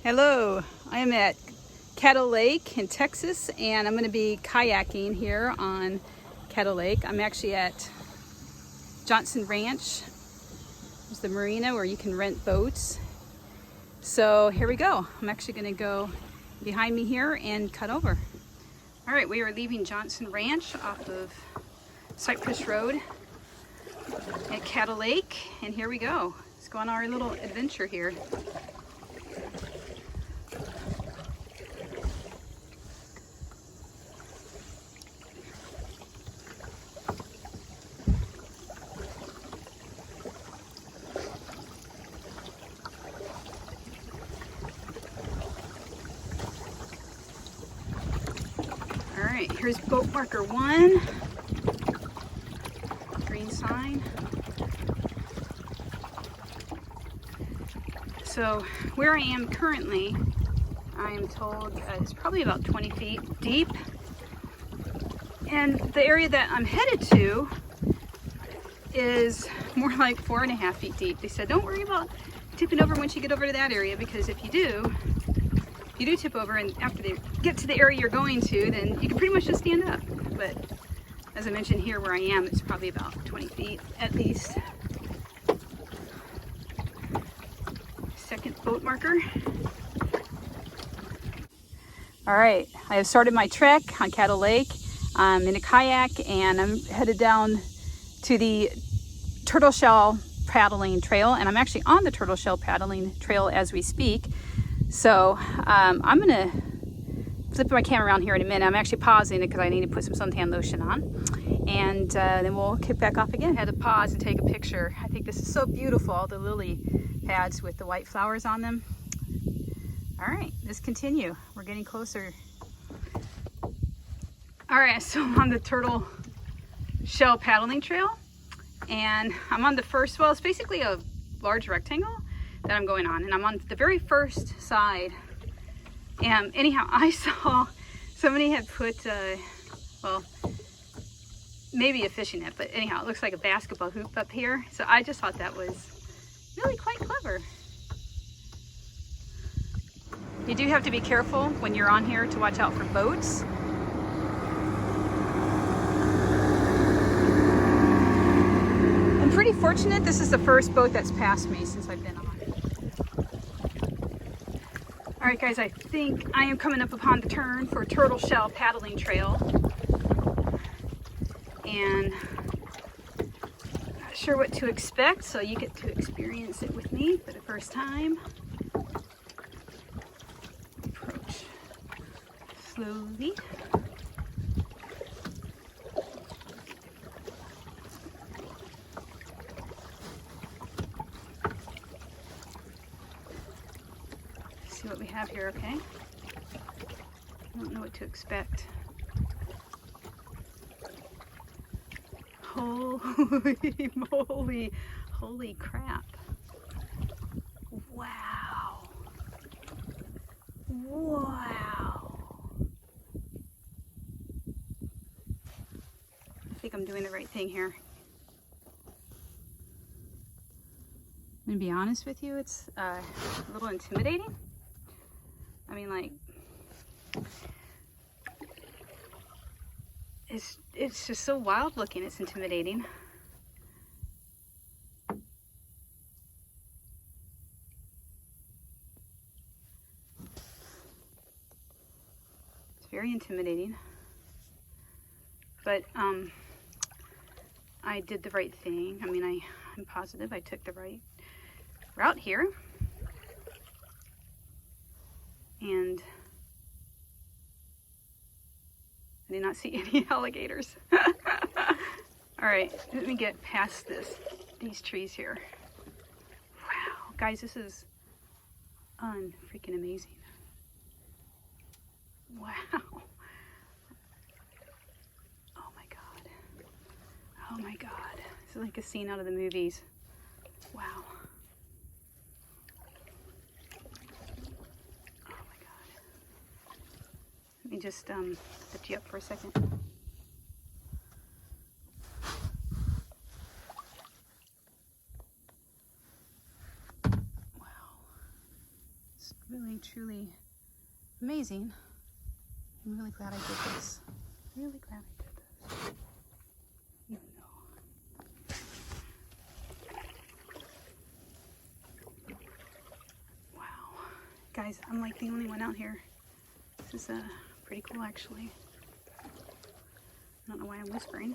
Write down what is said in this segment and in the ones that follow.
Hello, I am at Caddo Lake in Texas, and I'm going to be kayaking here on Caddo Lake. I'm actually at Johnson Ranch. There's the Marina where you can rent boats. So here we go. I'm actually going to go behind me here and cut over. All right, we are leaving Johnson Ranch off of Cypress Road at Caddo Lake, and here we go. Let's go on our little adventure here. All right, here's boat marker 1, green sign. So where I am currently, I am told it's probably about 20 feet deep. And the area that I'm headed to is more like 4.5 feet deep. They said, don't worry about tipping over once you get over to that area, because if you do tip over, and after they get to the area you're going to, then you can pretty much just stand up. But as I mentioned, here where I am, it's probably about 20 feet at least. Second boat marker. All right, I have started my trek on Caddo Lake. I'm in a kayak and I'm headed down to the turtle shell paddling trail, and I'm actually on the turtle shell paddling trail as we speak. So I'm gonna flip my camera around here in a minute. I'm actually pausing it because I need to put some suntan lotion on, and then we'll kick back off again. I had to pause and take a picture. I think this is so beautiful, all the lily pads with the white flowers on them. All right, let's continue. We're getting closer. All right, so I'm on the turtle shell paddling trail, and I'm on the first, well, it's basically a large rectangle that I'm going on, and I'm on the very first side. And anyhow, I saw somebody had put, well, maybe a fishing net, but anyhow, it looks like a basketball hoop up here. So I just thought that was really quite clever. You do have to be careful when you're on here to watch out for boats. I'm pretty fortunate this is the first boat that's passed me since I've been on. All right, guys, I think I am coming up upon the turn for turtle shell paddling trail. And I'm not sure what to expect, so you get to experience it with me for the first time. Approach slowly. See what we have here, okay? I don't know what to expect. Holy moly, holy crap. Wow. Wow. I think I'm doing the right thing here. I'm gonna be honest with you, it's a little intimidating. I mean, like, it's just so wild looking, it's intimidating. It's very intimidating. But I did the right thing. I mean, I'm positive I took the right route here. And I did not see any alligators. All right, let me get past these trees here. Wow, guys, this is unfreaking amazing. Wow. Oh my God. Oh my God. This is like a scene out of the movies. Wow. Let me just lift you up for a second. Wow. It's really, truly amazing. I'm really glad I did this. Really glad I did this. Even though. Wow. Guys, I'm like the only one out here. This is pretty cool actually. I don't know why I'm whispering.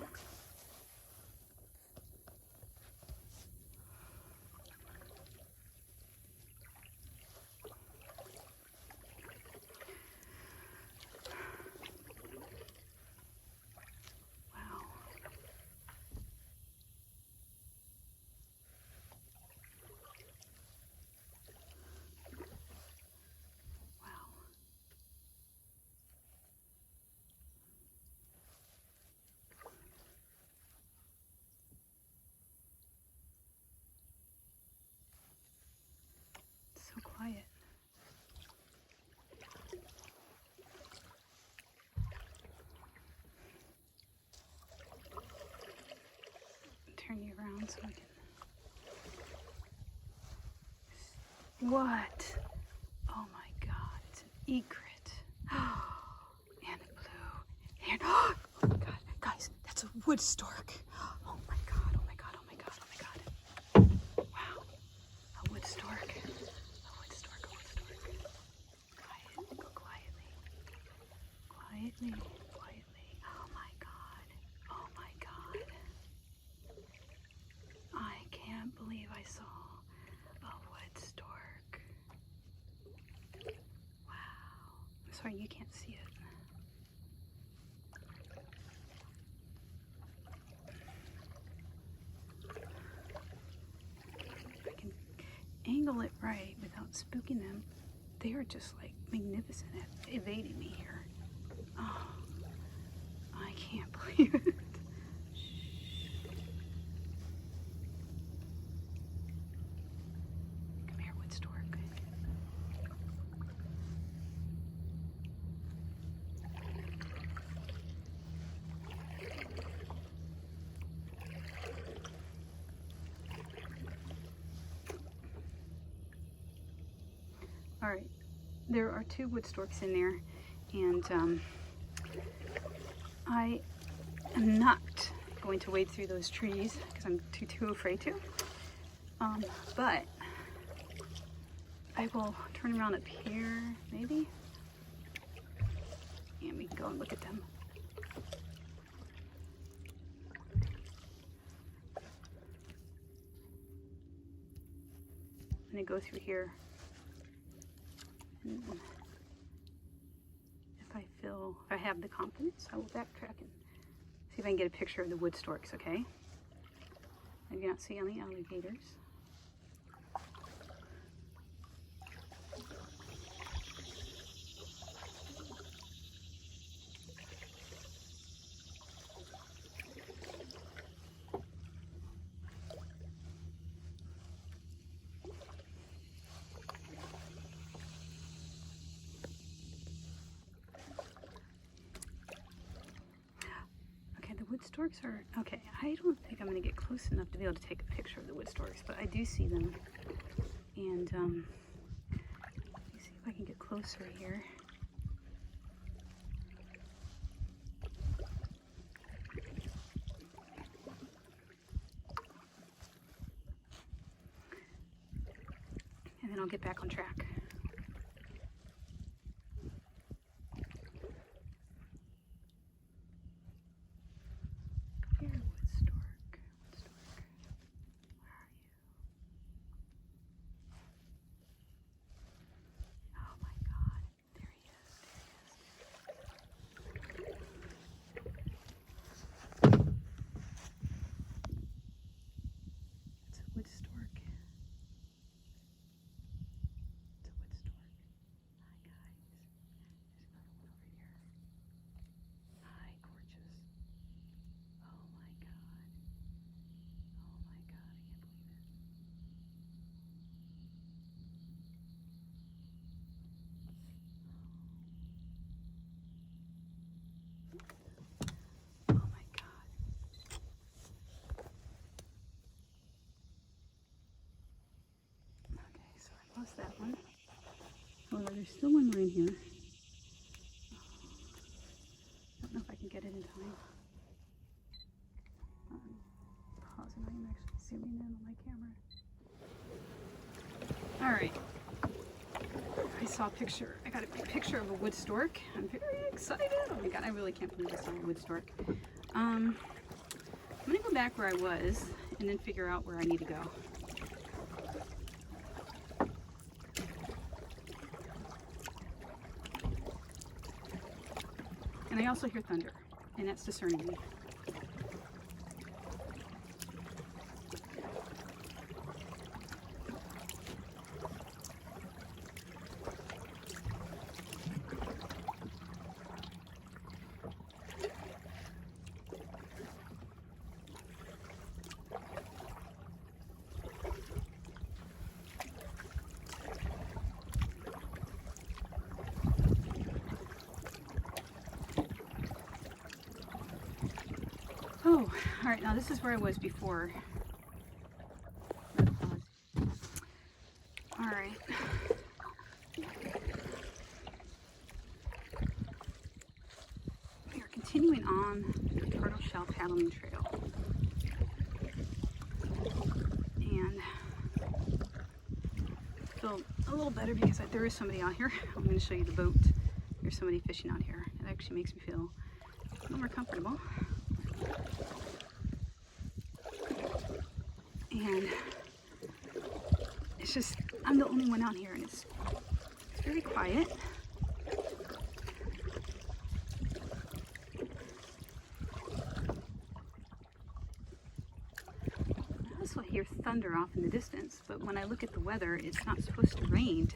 So quiet. Turn you around so I can. What? Oh my God! It's an egret. And blue. And oh my God, guys, that's a wood stork. Oh my God! Oh my God! Oh my God! Oh my God! Wow! A wood stork. A wood stork. A wood stork. Quiet. Go quietly. Quietly. Quietly. Oh my God. Oh my God. I can't believe I saw a wood stork. Wow. I'm sorry you can't see it. If I can angle it right without spooking them, they are just like magnificent at evading me here. Oh, I can't believe it. Come here, wood stork. All right, there are two wood storks in there, and I am not going to wade through those trees because I'm too afraid to. But I will turn around up here, maybe, and we can go and look at them. I'm gonna go through here. And if I have the confidence, I will backtrack and see if I can get a picture of the wood storks, okay? I do not see any alligators. Wood storks are, okay, I don't think I'm going to get close enough to be able to take a picture of the wood storks, but I do see them. And let me see if I can get closer here. And then I'll get back on track. Wood stork. It's a wood stork. Hi guys. There's another one over here. Hi, gorgeous. Oh my God. Oh my God, I can't believe it. Oh my God. Okay, so I lost that one. However, there's still one more in here. I don't know if I can get it in time. Pause and I'm actually zooming in on my camera. All right. I saw a picture. I got a picture of a wood stork. I'm very excited. Oh my god, I really can't believe I saw a wood stork. I'm gonna go back where I was and then figure out where I need to go. And I also hear thunder, and that's discerning me. Oh, all right, now this is where I was before. All right. We are continuing on the turtle shell paddling trail. And I feel a little better because there is somebody out here. I'm going to show you the boat. There's somebody fishing out here. It actually makes me feel a little more comfortable. And it's just, I'm the only one out here, and it's very quiet. I also hear thunder off in the distance, but when I look at the weather, it's not supposed to rain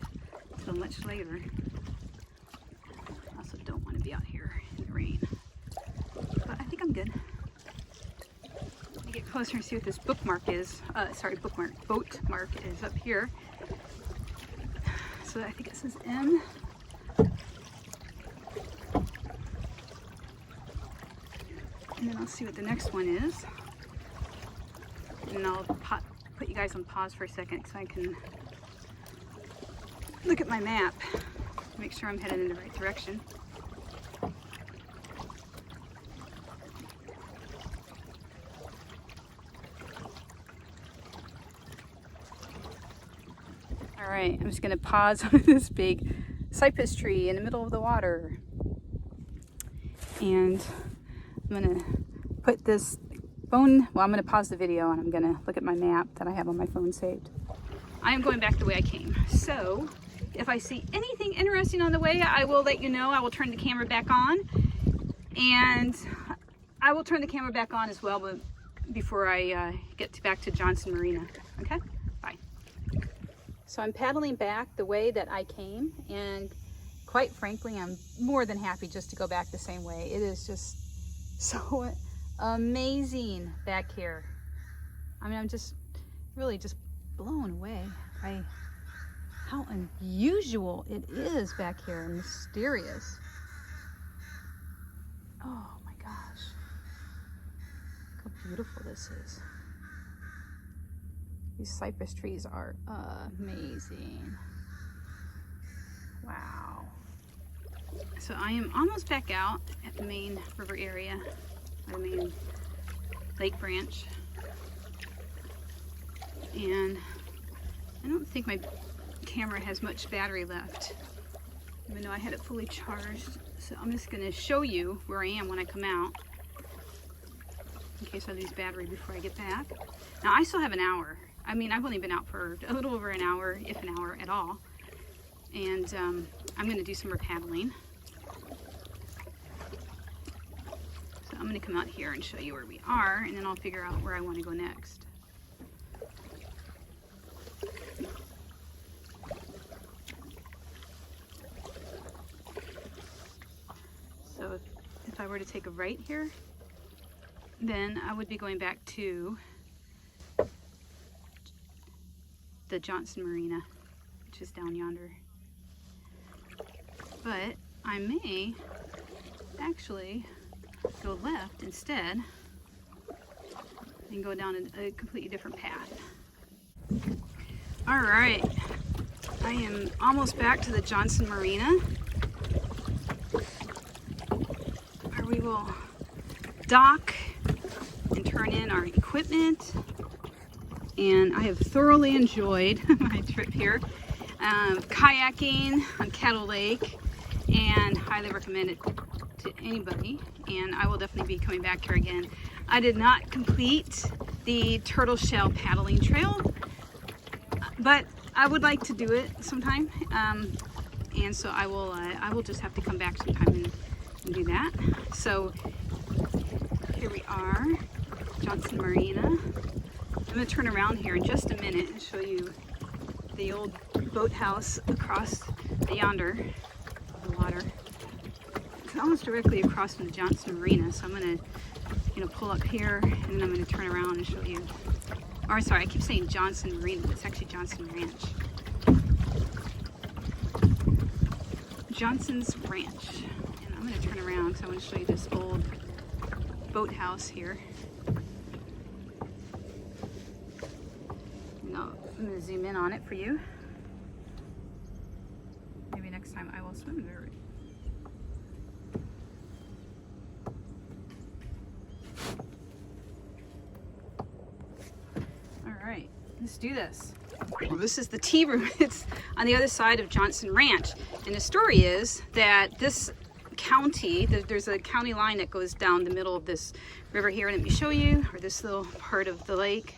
until much later. I also don't want to be out here in the rain, but I think I'm good. Get closer and see what this bookmark is. Boat mark is up here. So I think it says M. And then I'll see what the next one is. And I'll put you guys on pause for a second so I can look at my map, make sure I'm headed in the right direction. All right, I'm just gonna pause on this big cypress tree in the middle of the water. And I'm gonna put this phone, well, I'm gonna pause the video and I'm gonna look at my map that I have on my phone saved. I am going back the way I came. So if I see anything interesting on the way, I will let you know. I will turn the camera back on, and I will turn the camera back on as well, but before I get back to Johnson Marina, okay? Bye. So I'm paddling back the way that I came, and quite frankly, I'm more than happy just to go back the same way. It is just so amazing back here. I mean, I'm just really just blown away by how unusual it is back here and mysterious. Oh my gosh, look how beautiful this is. These cypress trees are amazing. Wow. So I am almost back out at the main river area, the main lake branch. And I don't think my camera has much battery left, even though I had it fully charged. So I'm just gonna show you where I am when I come out, in case I lose battery before I get back. Now I still have an hour. I mean, I've only been out for a little over an hour, if an hour at all. And I'm gonna do some more paddling. So I'm gonna come out here and show you where we are, and then I'll figure out where I wanna go next. So if I were to take a right here, then I would be going back to the Johnson Marina, which is down yonder. But I may actually go left instead and go down a completely different path. All right, I am almost back to the Johnson Marina, where we will dock and turn in our equipment. And I have thoroughly enjoyed my trip here, kayaking on Caddo Lake, and highly recommend it to anybody. And I will definitely be coming back here again. I did not complete the turtle shell paddling trail, but I would like to do it sometime, and so I will just have to come back sometime and do that. So here we are, Johnson Marina. I'm going to turn around here in just a minute and show you the old boathouse across yonder of the water. It's almost directly across from the Johnson Marina, so I'm going to pull up here, and then I'm going to turn around and show you. Or sorry, I keep saying Johnson Marina, but it's actually Johnson Ranch. Johnson's Ranch. And I'm going to turn around because I want to show you this old boathouse here. I'm going to zoom in on it for you. Maybe next time I will swim there. Alright, let's do this. Well, this is the tea room. It's on the other side of Johnson Ranch. And the story is that this county, there's a county line that goes down the middle of this river here. Let me show you, or this little part of the lake.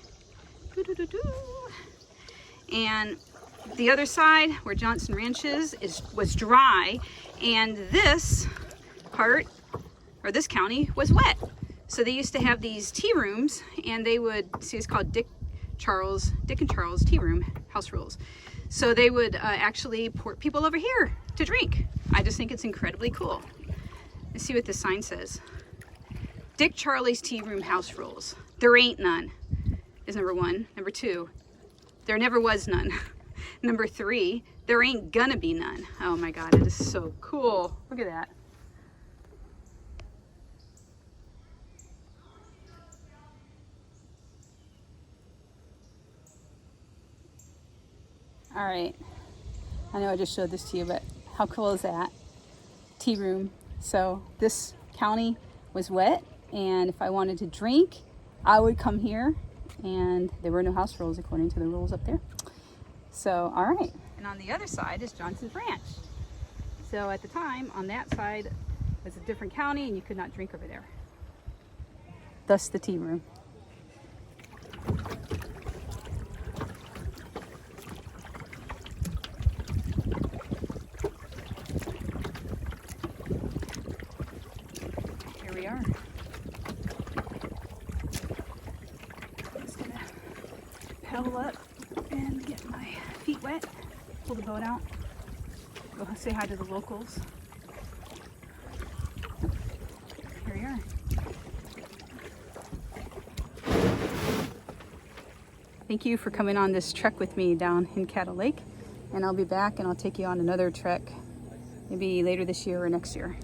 And the other side, where Johnson Ranch was dry, and this part, or this county, was wet. So they used to have these tea rooms, and they would, see, it's called Dick and Charles tea room, house rules. So they would actually port people over here to drink. I just think it's incredibly cool. Let's see what this sign says. Dick Charlie's tea room house rules. There ain't none, is number 1. Number 2, there never was none. Number 3, there ain't gonna be none. Oh my God, it is so cool. Look at that. All right, I know I just showed this to you, but how cool is that? Tea room. So this county was wet, and if I wanted to drink, I would come here, and there were no house rules according to the rules up there. So, all right. And on the other side is Johnson's Ranch. So at the time, on that side was a different county, and you could not drink over there. Thus the tea room. Here we are. I'm just gonna paddle up and get my feet wet, pull the boat out, go say hi to the locals. Here we are. Thank you for coming on this trek with me down in Caddo Lake, and I'll be back and I'll take you on another trek maybe later this year or next year.